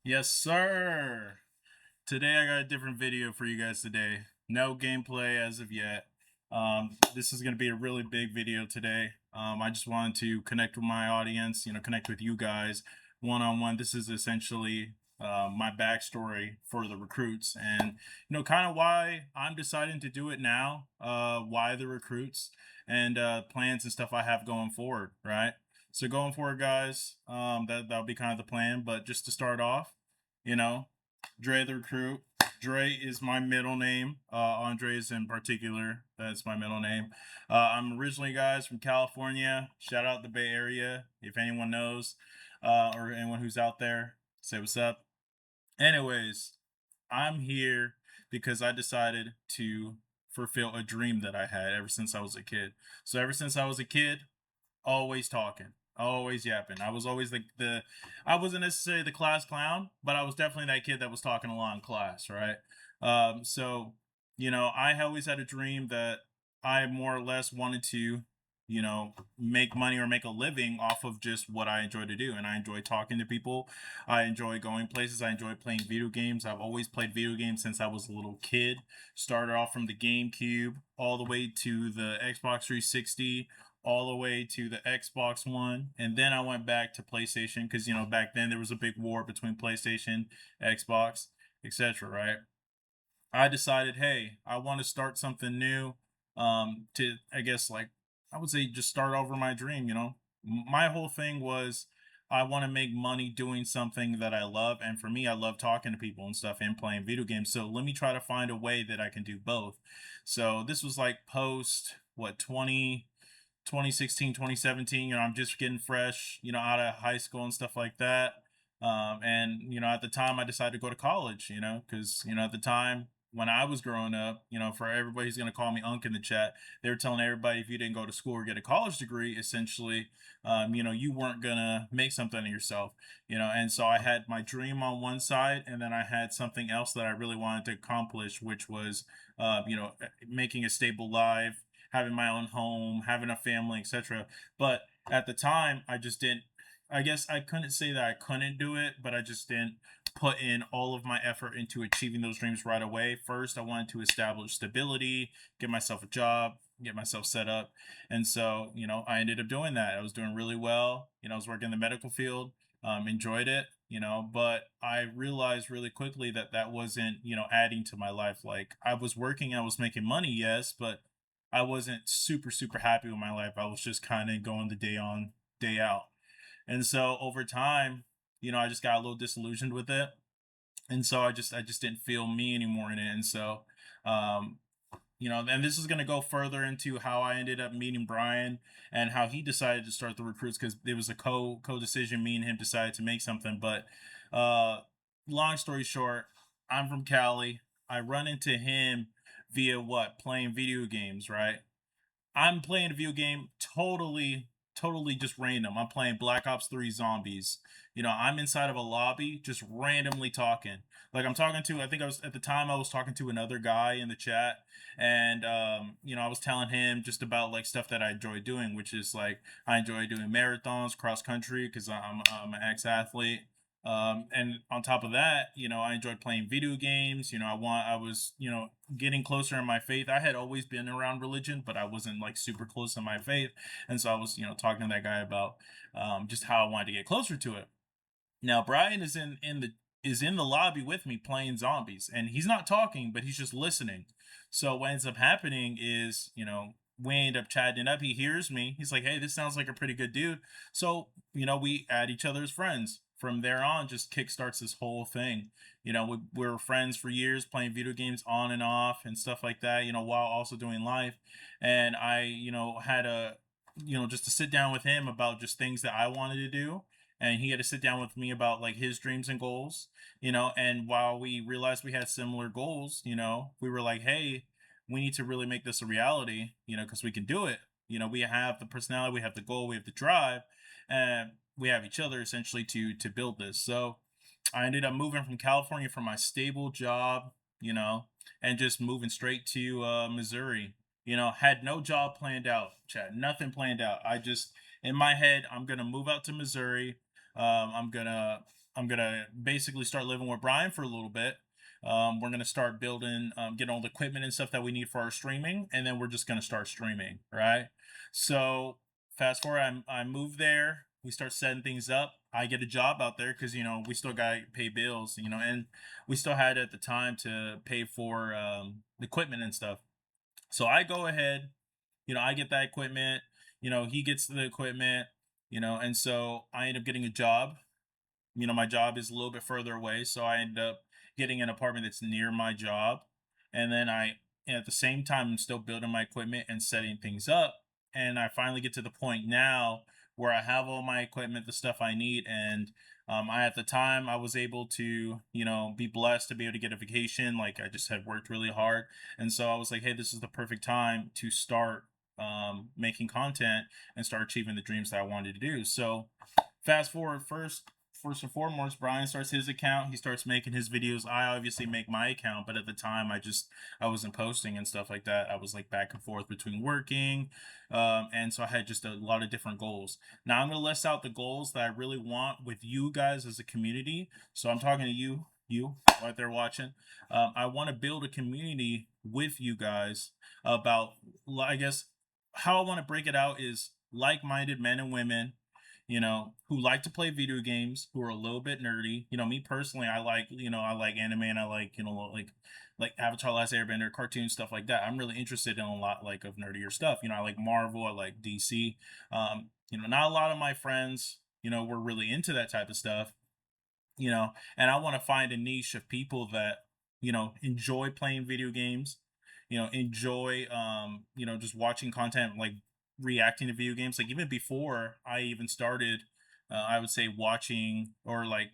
Yes, sir. Today I got a different video for you guys today. No gameplay as of yet. This is going to be a really big video today. I just wanted to connect with my audience, connect with you guys one on one. This is essentially my backstory for the recruits and, kind of why I'm deciding to do it now, why the recruits and plans and stuff I have going forward, right? So going forward, guys, that'll be kind of the plan. But just to start off, you know, Dre the recruit. Dre is my middle name. Andres in particular, that's my middle name. I'm originally, guys, from California. Shout out the Bay Area. If anyone knows, or anyone who's out there, say what's up. Anyways, I'm here because I decided to fulfill a dream that I had ever since I was a kid. So ever since I was a kid, always talking, always yapping. I was always I wasn't necessarily the class clown, but I was definitely that kid that was talking a lot in class, right? So I always had a dream that I more or less wanted to, make money or make a living off of just what I enjoy to do. And I enjoy talking to people. I enjoy going places. I enjoy playing video games. I've always played video games since I was a little kid. Started off from the GameCube all the way to the Xbox 360, all the way to the Xbox One, and then I went back to PlayStation because back then there was a big war between PlayStation, Xbox, etc. Right? I decided, hey, I want to start something new. To I guess like I would say just start over my dream. My whole thing was I want to make money doing something that I love, and for me, I love talking to people and stuff and playing video games. So let me try to find a way that I can do both. So this was like post what 2016, 2017. I'm just getting fresh, out of high school and stuff like that. And at the time I decided to go to college, because at the time when I was growing up, for everybody who's going to call me Unc in the chat, they were telling everybody if you didn't go to school or get a college degree, essentially, you weren't going to make something of yourself, And so I had my dream on one side, and then I had something else that I really wanted to accomplish, which was, making a stable life, having my own home, having a family, etc. But at the time, I just didn't. I guess I couldn't say that I couldn't do it, but I just didn't put in all of my effort into achieving those dreams right away. First, I wanted to establish stability, get myself a job, get myself set up. And so, I ended up doing that. I was doing really well. I was working in the medical field, enjoyed it, but I realized really quickly that that wasn't, adding to my life. Like I was working, I was making money, yes, but I wasn't super, super happy with my life. I was just kind of going the day on, day out. And so over time, I just got a little disillusioned with it. And so I just didn't feel me anymore in it. And so um, and this is going to go further into how I ended up meeting Brian and how he decided to start the recruits because it was a co decision. Me and him decided to make something. But uh, long story short, I'm from Cali. I run into him via what playing video games, right? I'm playing a video game totally just random. I'm playing Black Ops 3 Zombies. I'm inside of a lobby just randomly talking. Like I'm talking to I think I was at the time I was talking to another guy in the chat, and I was telling him just about like stuff that I enjoy doing, which is like I enjoy doing marathons, cross country because I'm an ex-athlete. And on top of that, I enjoyed playing video games. I was, getting closer in my faith. I had always been around religion, but I wasn't like super close in my faith. And so I was, talking to that guy about just how I wanted to get closer to it. Now Brian is in the lobby with me playing zombies, and he's not talking, but he's just listening. So what ends up happening is, we end up chatting up. He hears me. He's like, "Hey, this sounds like a pretty good dude." So we add each other as friends. From there on, just kickstarts this whole thing. We were friends for years, playing video games on and off and stuff like that. While also doing life, and I, had a, just to sit down with him about just things that I wanted to do, and he had to sit down with me about like his dreams and goals, and while we realized we had similar goals, we were like, hey, we need to really make this a reality, because we can do it. We have the personality, we have the goal, we have the drive, and we have each other essentially to build this. So I ended up moving from California for my stable job, you know, and just moving straight to Missouri. Had no job planned out, Chad, nothing planned out. I just, in my head, I'm gonna move out to Missouri. I'm gonna I'm gonna basically start living with Brian for a little bit. We're gonna start building, getting all the equipment and stuff that we need for our streaming, and then we're just gonna start streaming, right? So fast forward, I move there. We start setting things up. I get a job out there because we still got to pay bills, and we still had at the time to pay for the equipment and stuff. So I go ahead, I get that equipment, he gets the equipment, and so I end up getting a job. My job is a little bit further away, so I end up getting an apartment that's near my job. And then at the same time, I'm still building my equipment and setting things up. And I finally get to the point now where I have all my equipment, the stuff I need. And at the time, I was able to, be blessed to be able to get a vacation. Like I just had worked really hard. And so I was like, hey, this is the perfect time to start making content and start achieving the dreams that I wanted to do. So fast forward, first and foremost, Brian starts his account. He starts making his videos. I obviously make my account, but at the time, I wasn't posting and stuff like that. I was like back and forth between working, and so I had just a lot of different goals. Now I'm gonna list out the goals that I really want with you guys as a community. So I'm talking to you right there watching. I want to build a community with you guys about, I guess, how I want to break it out is like-minded men and women, who like to play video games, who are a little bit nerdy. Me personally, I like anime, and I like, like Avatar Last Airbender, cartoon stuff like that. I'm really interested in a lot like of nerdier stuff. I like Marvel, I like DC. Not a lot of my friends, were really into that type of stuff, and I want to find a niche of people that, enjoy playing video games, enjoy just watching content, like reacting to video games. Like even before I even started, I would say watching or like,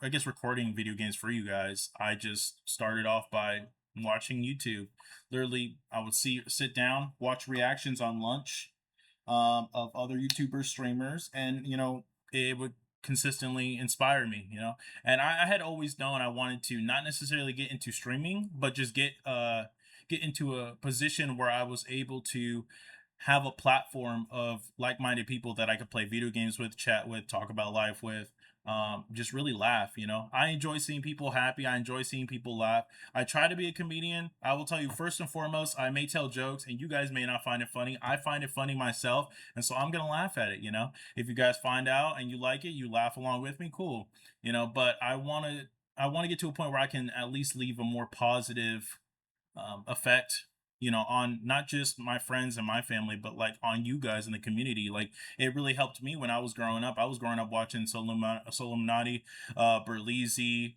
I guess recording video games for you guys. I just started off by watching YouTube. Literally, I would sit down, watch reactions on lunch of other YouTubers, streamers, and it would consistently inspire me. And I had always known I wanted to not necessarily get into streaming, but just get into a position where I was able to have a platform of like-minded people that I could play video games with, chat with, talk about life with, just really laugh. I enjoy seeing people happy. I enjoy seeing people laugh. I try to be a comedian. I will tell you, first and foremost, I may tell jokes and you guys may not find it funny. I find it funny myself, and so I'm gonna laugh at it. If you guys find out and you like it, you laugh along with me, cool. But I want to get to a point where I can at least leave a more positive effect, on not just my friends and my family, but like on you guys in the community. Like it really helped me when I was growing up. I was growing up watching Soleimani, Berlizzi,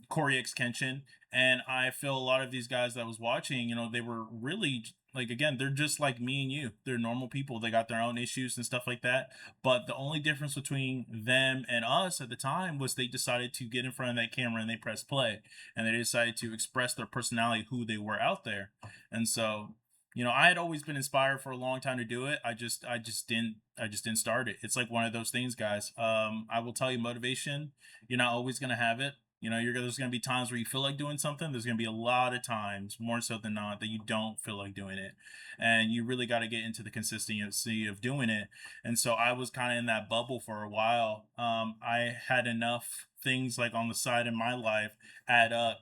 Corey X Kenshin, and I feel a lot of these guys that I was watching, they were really like, again, they're just like me and you. They're normal people. They got their own issues and stuff like that. But the only difference between them and us at the time was they decided to get in front of that camera and they pressed play, and they decided to express their personality, who they were out there. And so, I had always been inspired for a long time to do it. I just didn't start it. It's like one of those things, guys. I will tell you, motivation, you're not always going to have it. There's going to be times where you feel like doing something. There's going to be a lot of times, more so than not, that you don't feel like doing it, and you really got to get into the consistency of doing it. And so I was kind of in that bubble for a while. I had enough things like on the side in my life add up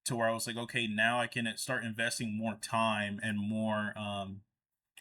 to where I was like, okay, now I can start investing more time and more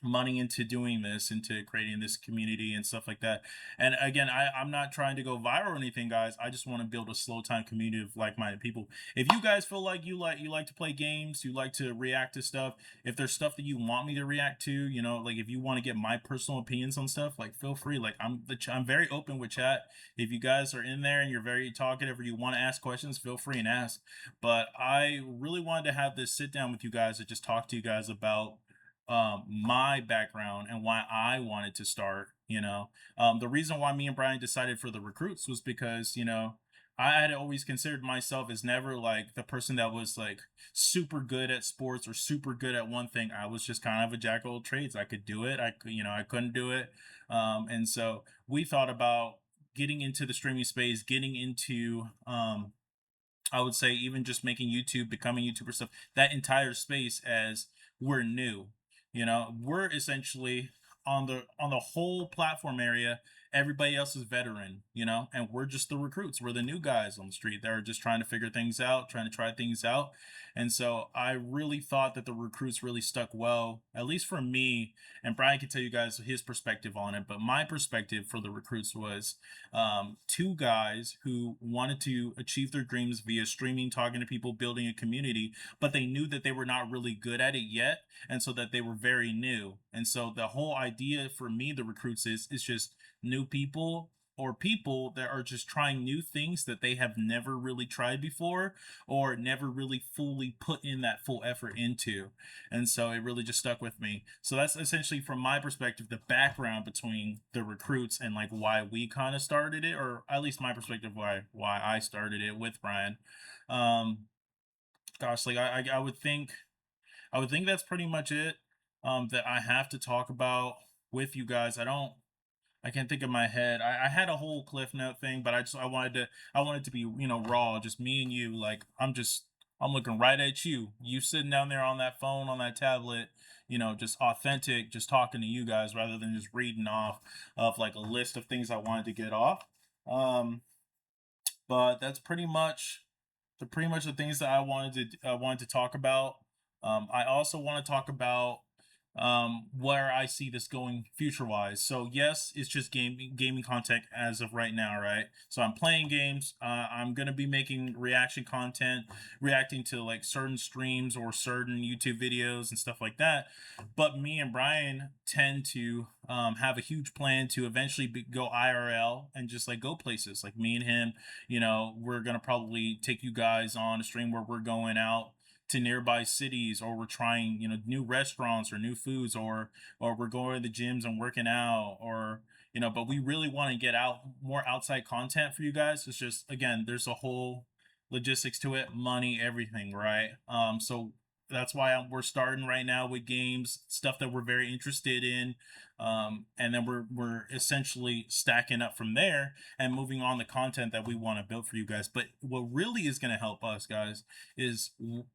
money into doing this, into creating this community and stuff like that. And again, I'm not trying to go viral or anything, guys. I just want to build a slow time community of like-minded people. If you guys feel like you like to play games, you like to react to stuff, if there's stuff that you want me to react to, like if you want to get my personal opinions on stuff, like feel free. Like I'm very open with chat. If you guys are in there and you're very talkative or you want to ask questions, feel free and ask. But I really wanted to have this sit down with you guys to just talk to you guys about my background and why I wanted to start. The reason why me and Brian decided for the recruits was because, I had always considered myself as never like the person that was like super good at sports or super good at one thing. I was just kind of a jack of all trades. I could do it. I couldn't do it. And so we thought about getting into the streaming space, getting into, I would say even just making YouTube, becoming YouTuber stuff, that entire space as we're new. We're essentially on the whole platform area. everybody else is veteran, you know, and we're just the recruits. We're the new guys on the street that are just trying to figure things out, trying to try things out. And so I really thought that the recruits really stuck well, at least for me. And Brian can tell you guys his perspective on it. But my perspective for the recruits was two guys who wanted to achieve their dreams via streaming, talking to people, building a community, but they knew that they were not really good at it yet. And so that they were very new. And so the whole idea for me, the recruits is just new people or people that are just trying new things that they have never really tried before or never really fully put in that full effort into. And so it really just stuck with me. So that's essentially from my perspective the background between the recruits and like why we kind of started it, or at least my perspective why I started it with Brian. Um gosh, like I would think that's pretty much it that I have to talk about with you guys. I can't think of my head. I had a whole cliff note thing, but I wanted to be, you know, raw, just me and you. Like I'm looking right at you. You sitting down there on that phone, on that tablet, you know, just authentic, just talking to you guys rather than just reading off of like a list of things I wanted to get off. Um, but that's pretty much the things that I wanted to talk about. I also want to talk about where I see this going future wise. So yes, it's just gaming content as of right now, right? So I'm playing games. I'm gonna be making reaction content, reacting to like certain streams or certain YouTube videos and stuff like that. But me and Brian tend to have a huge plan to eventually go IRL and just like go places. Like me and him, you know, we're gonna probably take you guys on a stream where we're going out to nearby cities, or we're trying, you know, new restaurants or new foods, or we're going to the gyms and working out, or you know, but we really want to get out more outside content for you guys. It's just, again, there's a whole logistics to it, money, everything, right? So that's why we're starting right now with games, stuff that we're very interested in, and then we're essentially stacking up from there and moving on the content that we want to build for you guys. But what really is going to help us, guys, is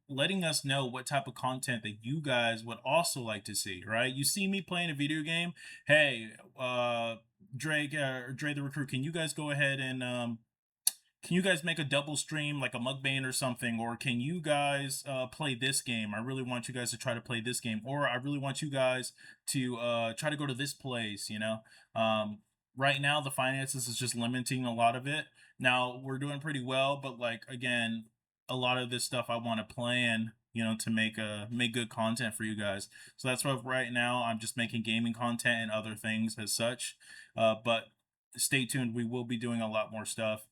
letting us know what type of content that you guys would also like to see, right? You see me playing a video game. Hey, Dre the Recruit, can you guys go ahead and can you guys make a double stream like a mukbang or something, or can you guys play this game? I really want you guys to try to play this game, or I really want you guys to try to go to this place, you know. Right now the finances is just limiting a lot of it. Now we're doing pretty well, but like again, a lot of this stuff I want to plan, you know, to make good content for you guys. So that's why right now I'm just making gaming content and other things as such. But stay tuned, we will be doing a lot more stuff,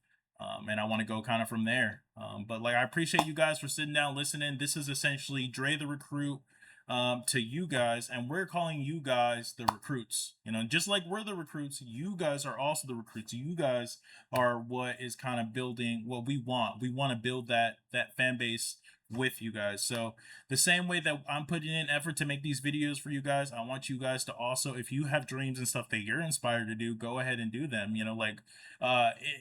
and I want to go kind of from there. But like, I appreciate you guys for sitting down, listening. This is essentially Dre the Recruit to you guys, and we're calling you guys the recruits. You know, just like we're the recruits, you guys are also the recruits. You guys are what is kind of building what we want. We want to build that fan base with you guys. So the same way that I'm putting in effort to make these videos for you guys, I want you guys to also, if you have dreams and stuff that you're inspired to do, go ahead and do them. You know, like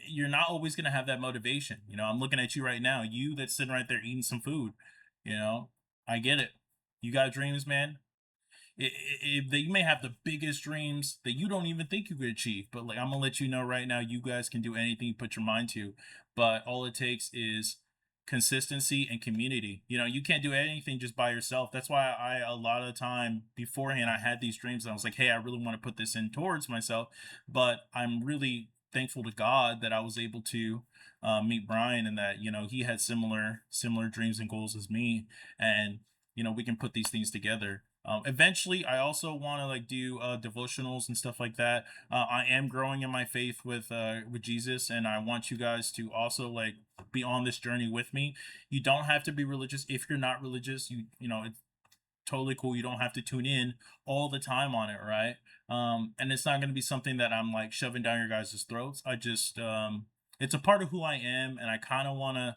you're not always going to have that motivation. You know, I'm looking at you right now, you that's sitting right there eating some food. You know, I get it. You got dreams, man. You may have the biggest dreams that you don't even think you could achieve, but like I'm gonna let you know right now, you guys can do anything you put your mind to. But all it takes is consistency and community. You know, you can't do anything just by yourself. That's why I a lot of the time beforehand I had these dreams and I was like, hey, I really want to put this in towards myself. But I'm really thankful to God that I was able to meet Brian, and that, you know, he had similar dreams and goals as me, and you know, we can put these things together. Eventually I also want to like do devotionals and stuff like that. I am growing in my faith with Jesus, and I want you guys to also like be on this journey with me. You don't have to be religious. If you're not religious, you know, it's totally cool. You don't have to tune in all the time on it, right? And it's not going to be something that I'm like shoving down your guys' throats. I just it's a part of who I am, and I kind of want to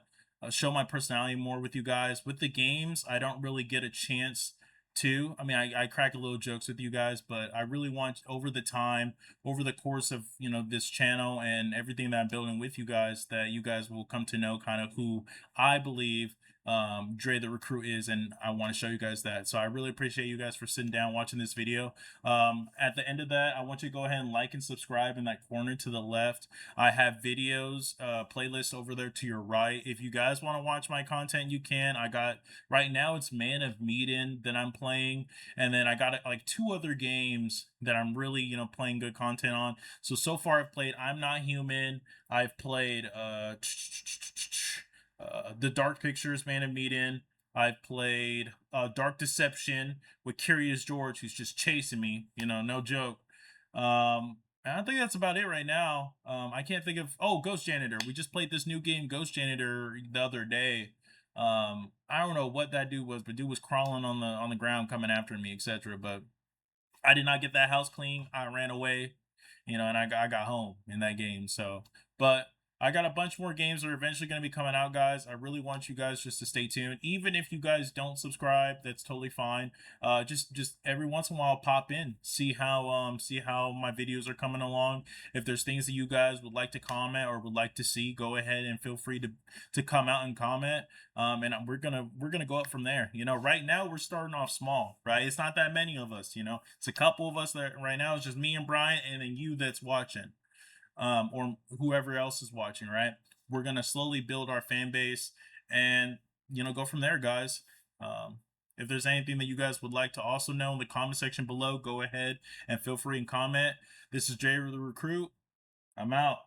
show my personality more with you guys. With the games, I don't really get a chance to. I mean, I crack a little jokes with you guys, but I really want over the time, over the course of, you know, this channel and everything that I'm building with you guys, that you guys will come to know kind of who I believe Dre the Recruit is, and I want to show you guys that. So I really appreciate you guys for sitting down watching this video. At the end of that, I want you to go ahead and like and subscribe in that corner to the left. I have videos, playlists over there to your right. If you guys want to watch my content, you can. I got right now it's Man of Medan that I'm playing, and then I got like 2 other games that I'm really playing good content on. So far I've played I'm Not Human. I've played the Dark Pictures, Man of Medan. I've played Dark Deception with Curious George, who's just chasing me. No joke. And I think that's about it right now. I can't think of. Oh, Ghost Janitor. We just played this new game, Ghost Janitor, the other day. I don't know what that dude was, but dude was crawling on the ground, coming after me, etc. But I did not get that house clean. I ran away, and I got home in that game. So, but I got a bunch more games that are eventually going to be coming out, guys. I really want you guys just to stay tuned. Even if you guys don't subscribe, that's totally fine. Just every once in a while, pop in, see how my videos are coming along. If there's things that you guys would like to comment or would like to see, go ahead and feel free to come out and comment. And we're gonna go up from there. Right now we're starting off small, right? It's not that many of us. It's a couple of us that right now. It's just me and Brian, and then you that's watching, or whoever else is watching, right? We're gonna slowly build our fan base, and go from there, guys. If there's anything that you guys would like to also know in the comment section below, go ahead and feel free and comment. This is Jay the Recruit. I'm out.